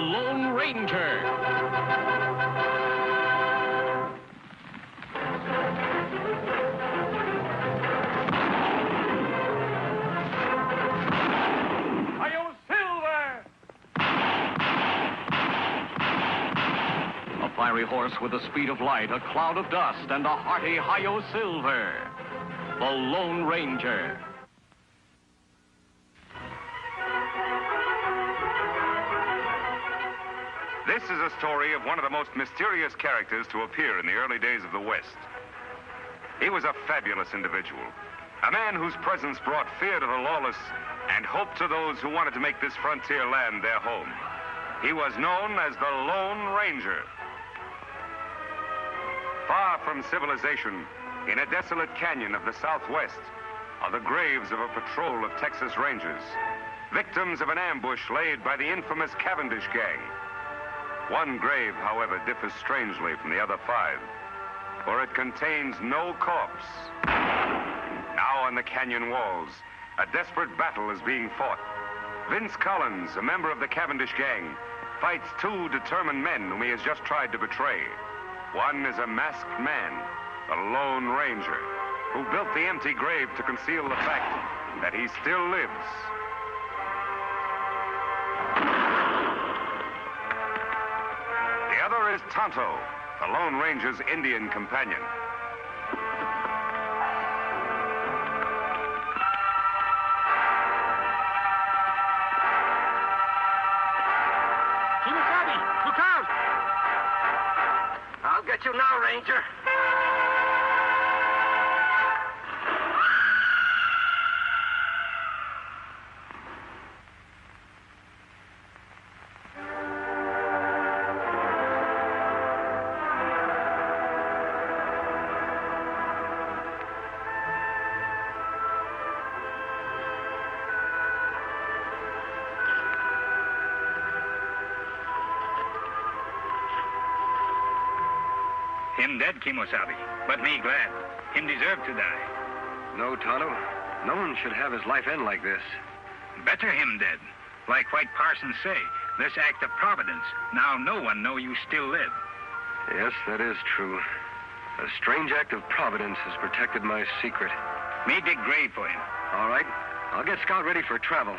Lone Ranger. A fiery horse with the speed of light, a cloud of dust, and a hearty Hi-Yo Silver. The Lone Ranger. This is a story of one of the most mysterious characters to appear in the early days of the West. He was a fabulous individual, a man whose presence brought fear to the lawless and hope to those who wanted to make this frontier land their home. He was known as the Lone Ranger. Far from civilization, in a desolate canyon of the Southwest, are the graves of a patrol of Texas Rangers, victims of an ambush laid by the infamous Cavendish gang. One grave, however, differs strangely from the other 5, for it contains no corpse. Now on the canyon walls, a desperate battle is being fought. Vince Collins, a member of the Cavendish gang, fights 2 determined men whom he has just tried to betray. One is a masked man, the Lone Ranger, who built the empty grave to conceal the fact that he still lives. The other is Tonto, the Lone Ranger's Indian companion. Look out! I'll get you now, Ranger. Him dead, Kimosabe, but me glad. Him deserve to die. No, Tonto. No one should have his life end like this. Better him dead. Like White Parsons say, this act of providence. Now no one know you still live. Yes, that is true. A strange act of providence has protected my secret. Me dig grave for him. All right. I'll get Scout ready for travel.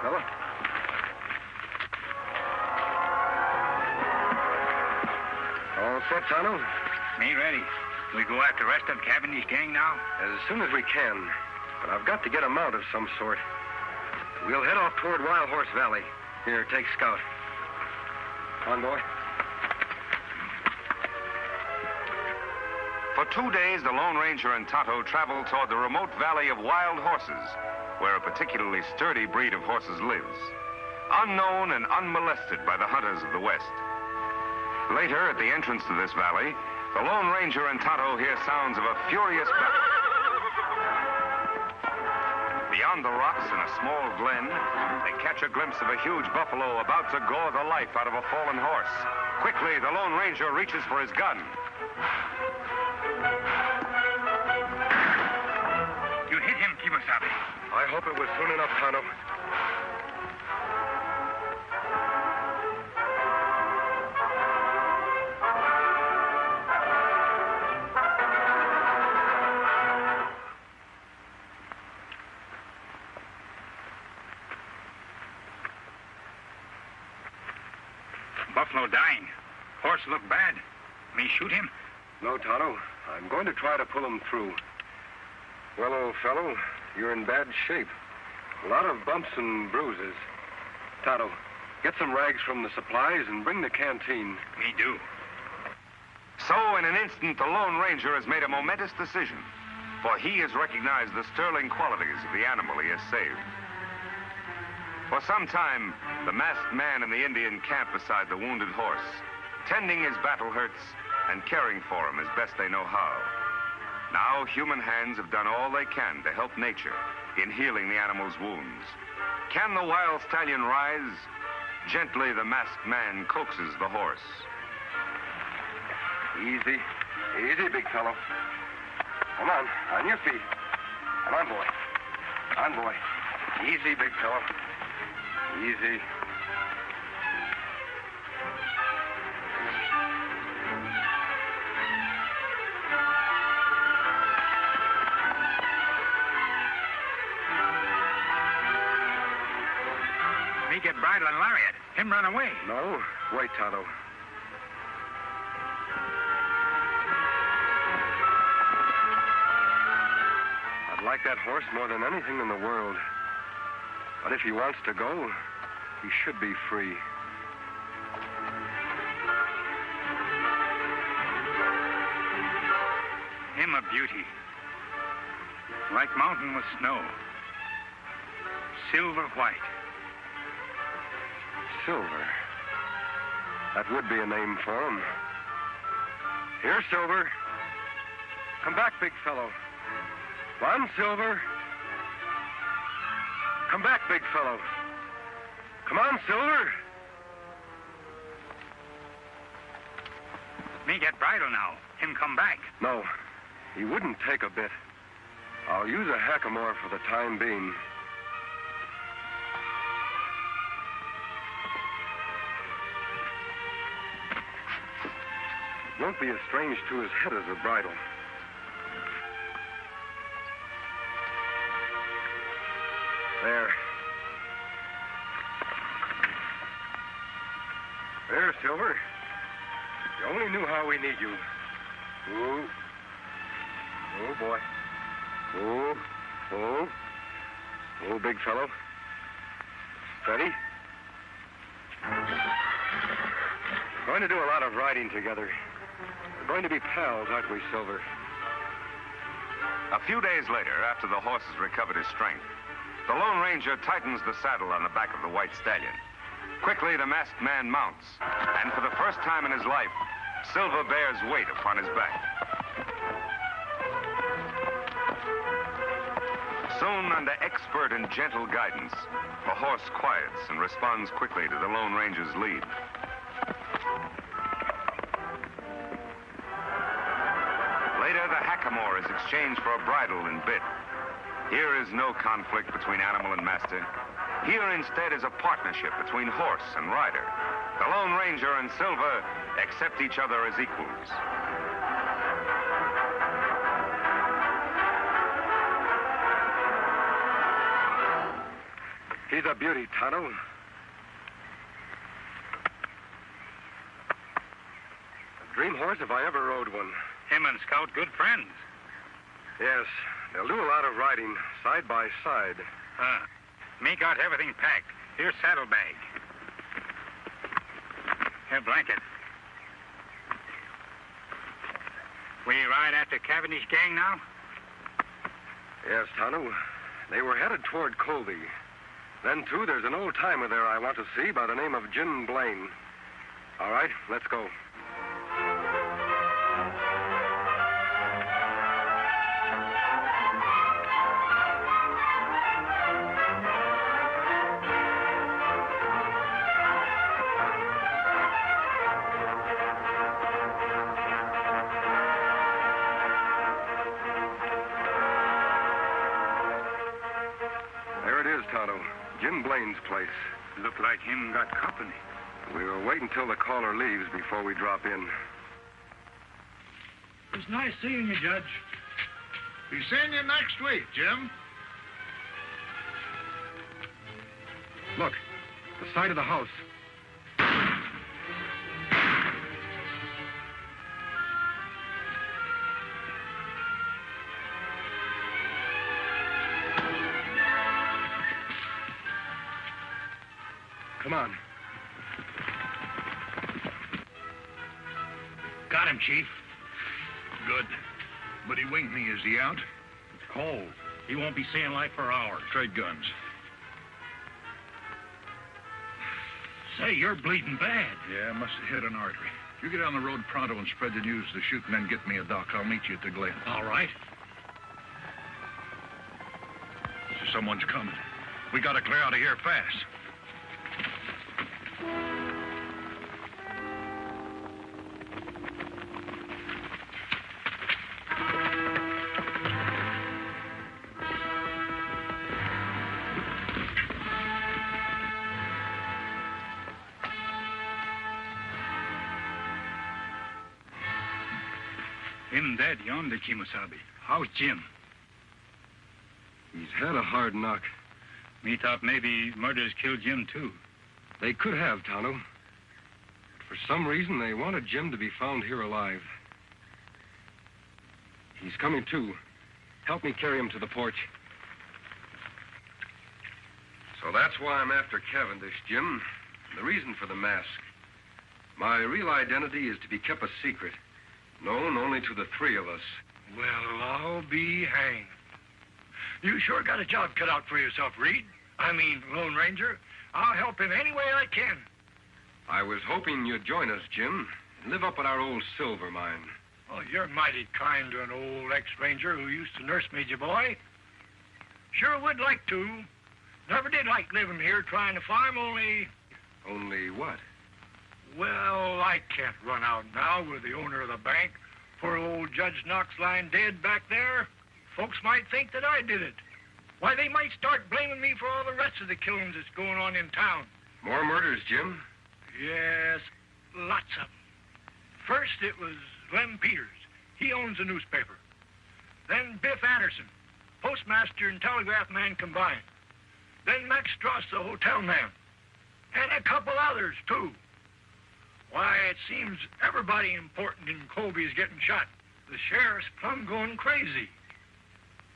Fella. All set, Tonto? Me ready. We go after the rest of Cavendish gang now? As soon as we can. But I've got to get a mount of some sort. We'll head off toward Wild Horse Valley. Here, take Scout. On, boy. For 2 days, the Lone Ranger and Tonto traveled toward the remote valley of Wild Horses, where a particularly sturdy breed of horses lives, unknown and unmolested by the hunters of the West. Later, at the entrance to this valley, the Lone Ranger and Tonto hear sounds of a furious battle. Beyond the rocks in a small glen, they catch a glimpse of a huge buffalo about to gore the life out of a fallen horse. Quickly, the Lone Ranger reaches for his gun. You hit him, Kimosabe. I hope it was soon enough, Tonto. Buffalo dying. Horse look bad. Me shoot him? No, Tonto. I'm going to try to pull him through. Well, old fellow, you're in bad shape. A lot of bumps and bruises. Tonto, get some rags from the supplies and bring the canteen. Me do. So, in an instant, the Lone Ranger has made a momentous decision, for he has recognized the sterling qualities of the animal he has saved. For some time, the masked man in the Indian camp beside the wounded horse, tending his battle hurts and caring for him as best they know how. Now, human hands have done all they can to help nature in healing the animal's wounds. Can the wild stallion rise? Gently, the masked man coaxes the horse. Easy. Easy, big fellow. Come on your feet. Come on, boy. On, boy. Easy, big fellow. Easy. Me get bridle and lariat. Him run away. No. Wait, Tonto. I'd like that horse more than anything in the world. But if he wants to go, he should be free. Him a beauty. Like mountain with snow. Silver white. Silver. That would be a name for him. Here, Silver. Come back, big fellow. Come on, Silver. Come back, big fellow. Come on, Silver. Me get bridle now. Him come back. No, he wouldn't take a bit. I'll use a hackamore for the time being. Won't be as strange to his head as a bridle. There. There, Silver. You only knew how we need you. Oh. Oh, boy. Oh. Oh. Oh, big fellow. Steady. We're going to do a lot of riding together. We're going to be pals, aren't we, Silver? A few days later, after the horse has recovered his strength, the Lone Ranger tightens the saddle on the back of the white stallion. Quickly, the masked man mounts, and for the first time in his life, Silver bears weight upon his back. Soon, under expert and gentle guidance, the horse quiets and responds quickly to the Lone Ranger's lead. Later, the hackamore is exchanged for a bridle and bit. Here is no conflict between animal and master. Here, instead, is a partnership between horse and rider. The Lone Ranger and Silver accept each other as equals. He's a beauty, Tonto. A dream horse if I ever rode one. Him and Scout good friends. Yes, they'll do a lot of riding, side by side. Me got everything packed. Here's saddlebag. Here, blanket. We ride after Cavendish gang now? Yes, Tonto. They were headed toward Colby. Then, too, there's an old-timer there I want to see by the name of Jim Blaine. All right, let's go. There it is, Tonto. Jim Blaine's place. Look like him got company. We will wait until the caller leaves before we drop in. It was nice seeing you, Judge. Be seeing you next week, Jim. Look, the side of the house. Come on. Got him, Chief. Good. But he winged me. Is he out? Cold. He won't be seeing light for hours. Trade guns. Say, you're bleeding bad. Yeah, must have hit an artery. You get on the road pronto and spread the news to the shoot and then get me a doc. I'll meet you at the Glen. All right. Someone's coming. We gotta clear out of here fast. Him dead yonder, Kimosabe. How's Jim? He's had a hard knock. Me thought maybe murderers killed Jim, too. They could have, Tonto. But for some reason, they wanted Jim to be found here alive. He's coming, too. Help me carry him to the porch. So that's why I'm after Cavendish, Jim. The reason for the mask. My real identity is to be kept a secret, known only to the three of us. Well, I'll be hanged. You sure got a job cut out for yourself, Reid. I mean, Lone Ranger. I'll help in any way I can. I was hoping you'd join us, Jim, and live up at our old silver mine. Oh, you're mighty kind to an old ex-ranger who used to nurse me, ya boy. Sure would like to. Never did like living here trying to farm, only... Only what? Well, I can't run out now with the owner of the bank. Poor old Judge Knox lying dead back there. Folks might think that I did it. Why, they might start blaming me for all the rest of the killings that's going on in town. More murders, Jim? Yes, lots of them. First, it was Lem Peters. He owns a newspaper. Then Biff Anderson, postmaster and telegraph man combined. Then Max Strauss, the hotel man. And a couple others, too. Why, it seems everybody important in Colby is getting shot. The sheriff's plumb going crazy.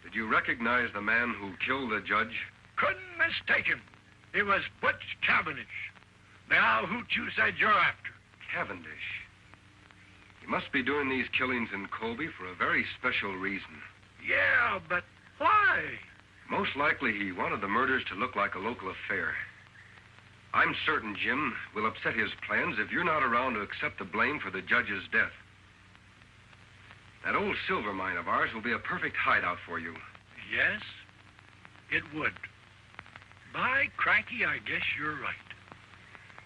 Did you recognize the man who killed the judge? Couldn't mistake him. It was Butch Cavendish. The owl hoot you said you're after. Cavendish. He must be doing these killings in Colby for a very special reason. Yeah, but why? Most likely he wanted the murders to look like a local affair. I'm certain, Jim, will upset his plans if you're not around to accept the blame for the judge's death. That old silver mine of ours will be a perfect hideout for you. Yes, it would. By cranky, I guess you're right.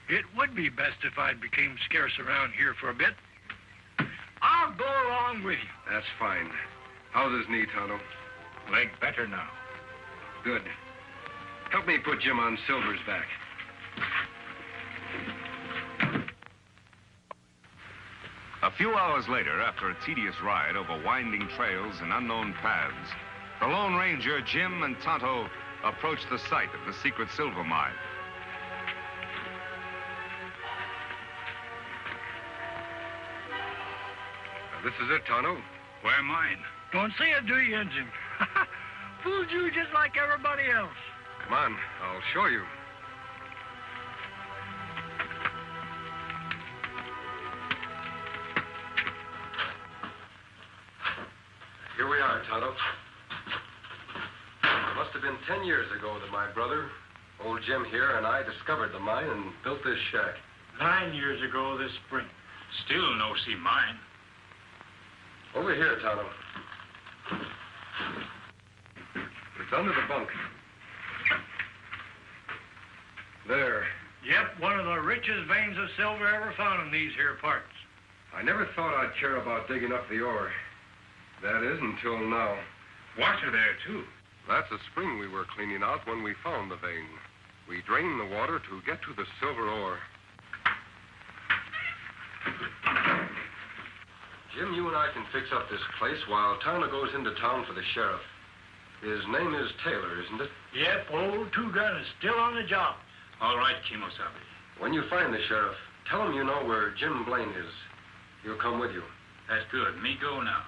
It would be best if I became scarce around here for a bit. I'll go along with you. That's fine. How's his knee, Tonto? Leg better now. Good. Help me put Jim on Silver's back. A few hours later, after a tedious ride over winding trails and unknown paths, the Lone Ranger, Jim, and Tonto approached the site of the secret silver mine. This is it, Tonto. Where mine? Don't say it, do you, Injun? Fooled you just like everybody else. Come on, I'll show you. Here we are, Tonto. It must have been 10 years ago that my brother, old Jim here, and I discovered the mine and built this shack. 9 years ago this spring. Still no see mine. Over here, Tonto. It's under the bunk. There. Yep, one of the richest veins of silver ever found in these here parts. I never thought I'd care about digging up the ore. That is, until now. Water there, too. That's a spring we were cleaning out when we found the vein. We drained the water to get to the silver ore. Jim, you and I can fix up this place while Tonto goes into town for the sheriff. His name is Taylor, isn't it? Yep, old Two-Gun is still on the job. All right, Kimosabe. When you find the sheriff, tell him you know where Jim Blaine is. He'll come with you. That's good. Me go now.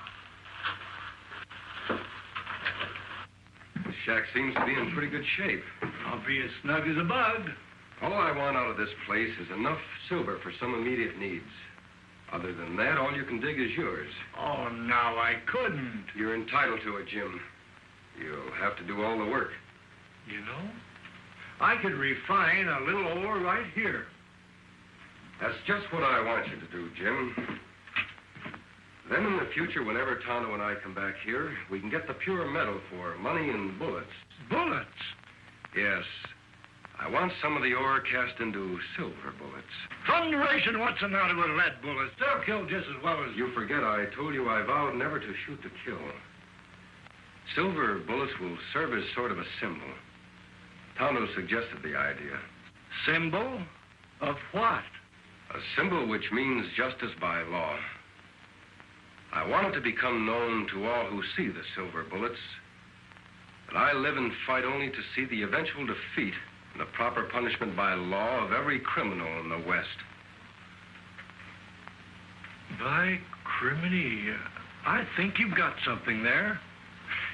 The shack seems to be in pretty good shape. I'll be as snug as a bug. All I want out of this place is enough silver for some immediate needs. Other than that, all you can dig is yours. Oh, now I couldn't. You're entitled to it, Jim. You'll have to do all the work. You know, I could refine a little ore right here. That's just what I want you to do, Jim. Then in the future, whenever Tonto and I come back here, we can get the pure metal for money and bullets. Bullets? Yes. I want some of the ore cast into silver bullets. Thunderation, what's the matter with lead bullets? They'll kill just as well as... You forget I told you I vowed never to shoot to kill. Silver bullets will serve as sort of a symbol. Tonto suggested the idea. Symbol? Of what? A symbol which means justice by law. I want it to become known to all who see the silver bullets that I live and fight only to see the eventual defeat and the proper punishment by law of every criminal in the West. By criminy, I think you've got something there.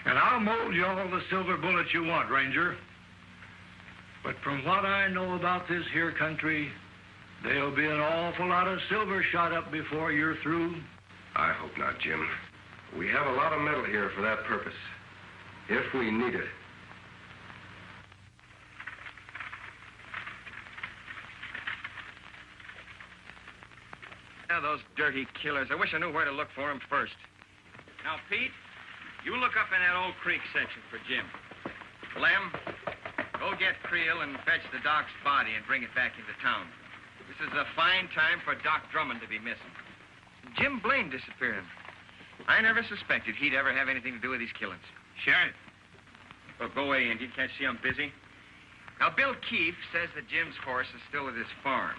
And I'll mold you all the silver bullets you want, Ranger. But from what I know about this here country, there'll be an awful lot of silver shot up before you're through. I hope not, Jim. We have a lot of metal here for that purpose, if we need it. Now, those dirty killers. I wish I knew where to look for them first. Now, Pete, you look up in that old creek section for Jim. Lem, go get Creel and fetch the Doc's body and bring it back into town. This is a fine time for Doc Drummond to be missing. Jim Blaine disappearing. I never suspected he'd ever have anything to do with these killings. Sheriff. Well, go away, Indy. Can't see I'm busy. Now, Bill Keefe says that Jim's horse is still at his farm.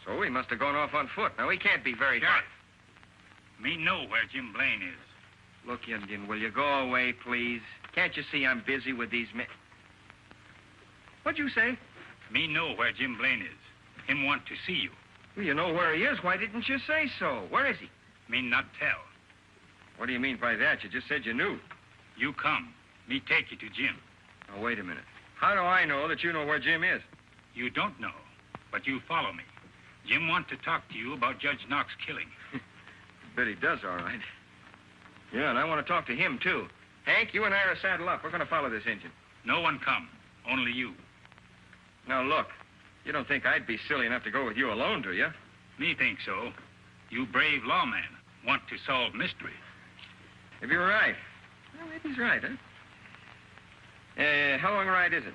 So he must have gone off on foot. Now, he can't be very far. Me know where Jim Blaine is. Look, Indian, will you go away, please? Can't you see I'm busy with these men? What'd you say? Me know where Jim Blaine is. Him want to see you. Well, you know where he is. Why didn't you say so? Where is he? Me not tell. What do you mean by that? You just said you knew. You come. Me take you to Jim. Now, wait a minute. How do I know that you know where Jim is? You don't know, but you follow me. Jim want to talk to you about Judge Knox killing. Bet he does, all right. Yeah, and I want to talk to him, too. Hank, you and I are saddle up. We're going to follow this engine. No one come. Only you. Now, look. You don't think I'd be silly enough to go with you alone, do you? Me think so. You brave lawman want to solve mystery. If you're right. Well, maybe he's right, huh? How long a ride is it?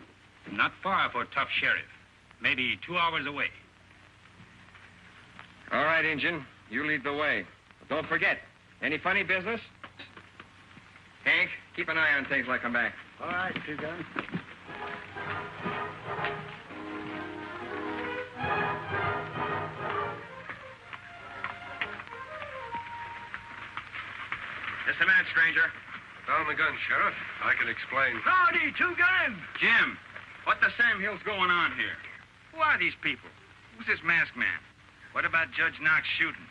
Not far for tough sheriff. Maybe 2 hours away. All right, Injun. You lead the way. But don't forget, any funny business? Hank, keep an eye on things like I'm back. All right, Two-Gun. Just a minute, stranger. Down the gun, Sheriff. I can explain. Howdy, Two-Gun. Jim, what the Sam Hill's going on here? Who are these people? Who's this masked man? What about Judge Knox shooting?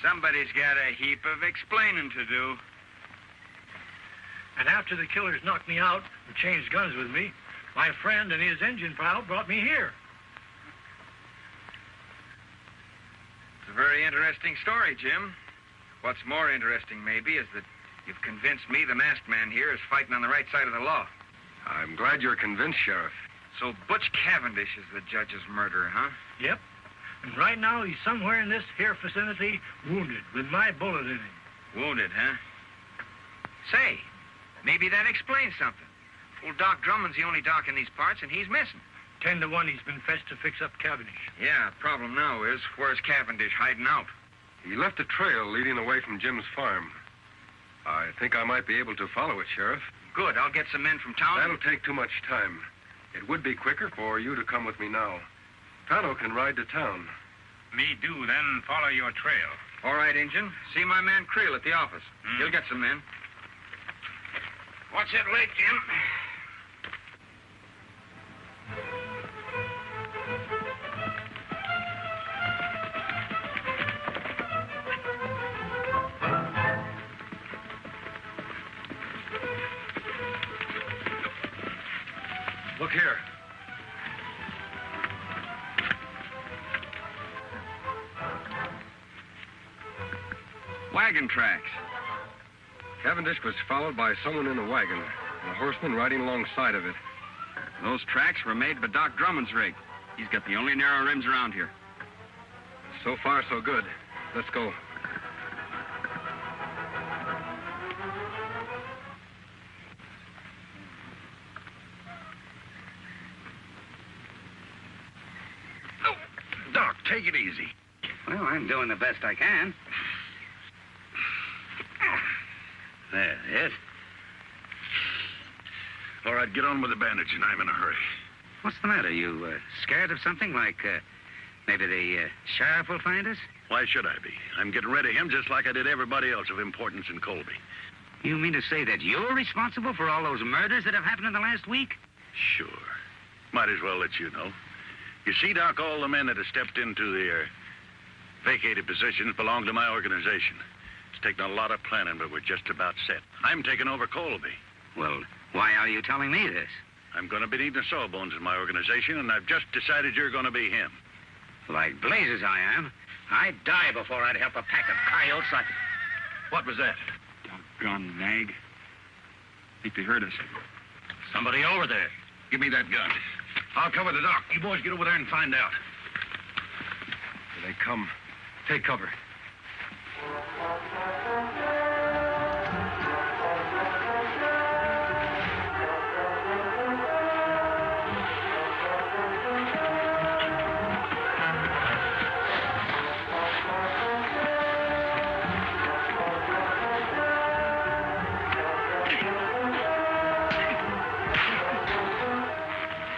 Somebody's got a heap of explaining to do. And after the killers knocked me out and changed guns with me, my friend and his engine pal brought me here. It's a very interesting story, Jim. What's more interesting, maybe, is that you've convinced me the masked man here is fighting on the right side of the law. I'm glad you're convinced, Sheriff. So Butch Cavendish is the judge's murderer, huh? Yep. And right now he's somewhere in this here vicinity, wounded, with my bullet in him. Wounded, huh? Say, maybe that explains something. Old Doc Drummond's the only doc in these parts, and he's missing. 10 to 1 he's been fetched to fix up Cavendish. Yeah, problem now is, where's Cavendish hiding out? He left a trail leading away from Jim's farm. I think I might be able to follow it, Sheriff. Good, I'll get some men from town. That'll take too much time. It would be quicker for you to come with me now. Tonto can ride to town. Me do, then follow your trail. All right, Injun. See my man Creel at the office. He'll get some men. What's it late, Jim? Look here. Wagon tracks. Cavendish was followed by someone in a wagon, and a horseman riding alongside of it. Those tracks were made by Doc Drummond's rig. He's got the only narrow rims around here. So far, so good. Let's go. Doc, take it easy. Well, I'm doing the best I can. There, yes. All right, get on with the bandage, and I'm in a hurry. What's the matter? You scared of something like Maybe the sheriff will find us? Why should I be? I'm getting rid of him just like I did everybody else of importance in Colby. You mean to say that you're responsible for all those murders that have happened in the last week? Sure. Might as well let you know. You see, Doc, all the men that have stepped into their vacated positions belong to my organization. It's taken a lot of planning, but we're just about set. I'm taking over Colby. Well, why are you telling me this? I'm going to be needing sawbones in my organization, and I've just decided you're going to be him. Like blazes I am. I'd die before I'd help a pack of coyotes like... What was that? Doggone nag. Think they heard us. Somebody over there. Give me that gun. I'll cover the dock. You boys get over there and find out. Here they come. Take cover.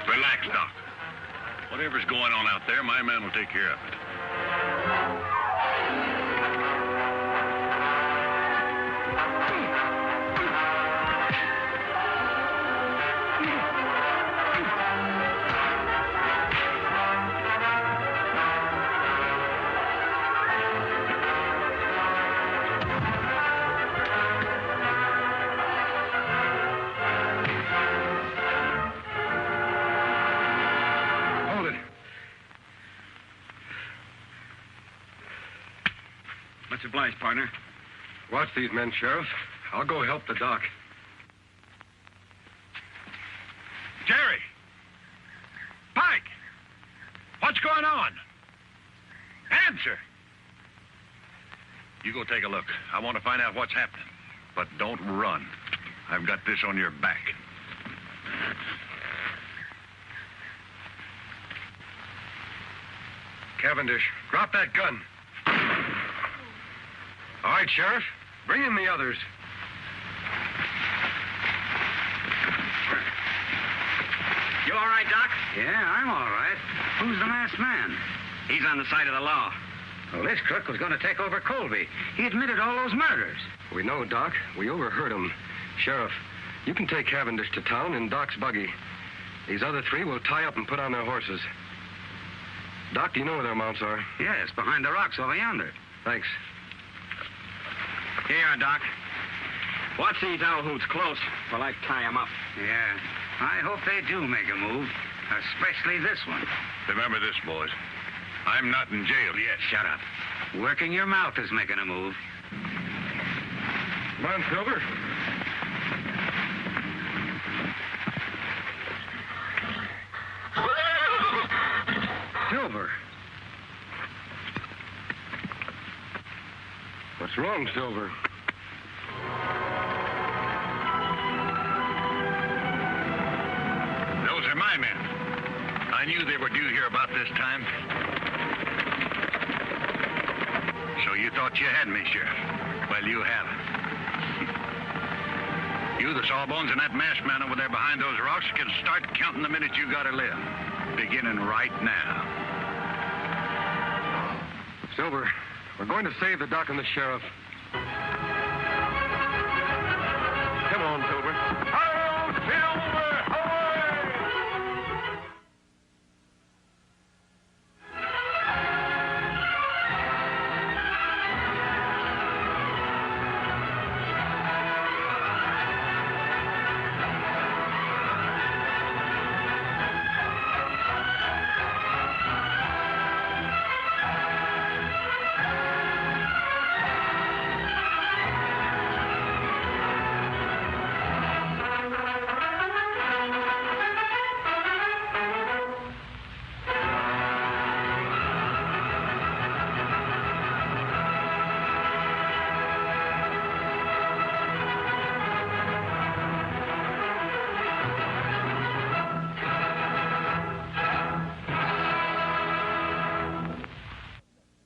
Relax, Doc. Whatever's going on out there, my man will take care of it. Much obliged, partner. Watch these men, Sheriff. I'll go help the doc. Jerry! Pike! What's going on? Answer! You go take a look. I want to find out what's happening. But don't run. I've got this on your back. Cavendish, drop that gun. All right, Sheriff. Bring in the others. You all right, Doc? Yeah, I'm all right. Who's the masked man? He's on the side of the law. Well, this crook was going to take over Colby. He admitted all those murders. We know, Doc. We overheard him. Sheriff, you can take Cavendish to town in Doc's buggy. These other three will tie up and put on their horses. Doc, do you know where their mounts are? Yes, behind the rocks over yonder. Thanks. Here you are, Doc. Watch these owl hoots close while I tie them up. Yeah, I hope they do make a move, especially this one. Remember this, boys. I'm not in jail yet. Shut up. Working your mouth is making a move. Come on, Silver. Silver. What's wrong, Silver? Those are my men. I knew they were due here about this time. So you thought you had me, Sheriff. Well, you haven't. You, the sawbones, and that masked man over there behind those rocks can start counting the minutes you gotta live. Beginning right now. Silver, we're going to save the doc and the sheriff.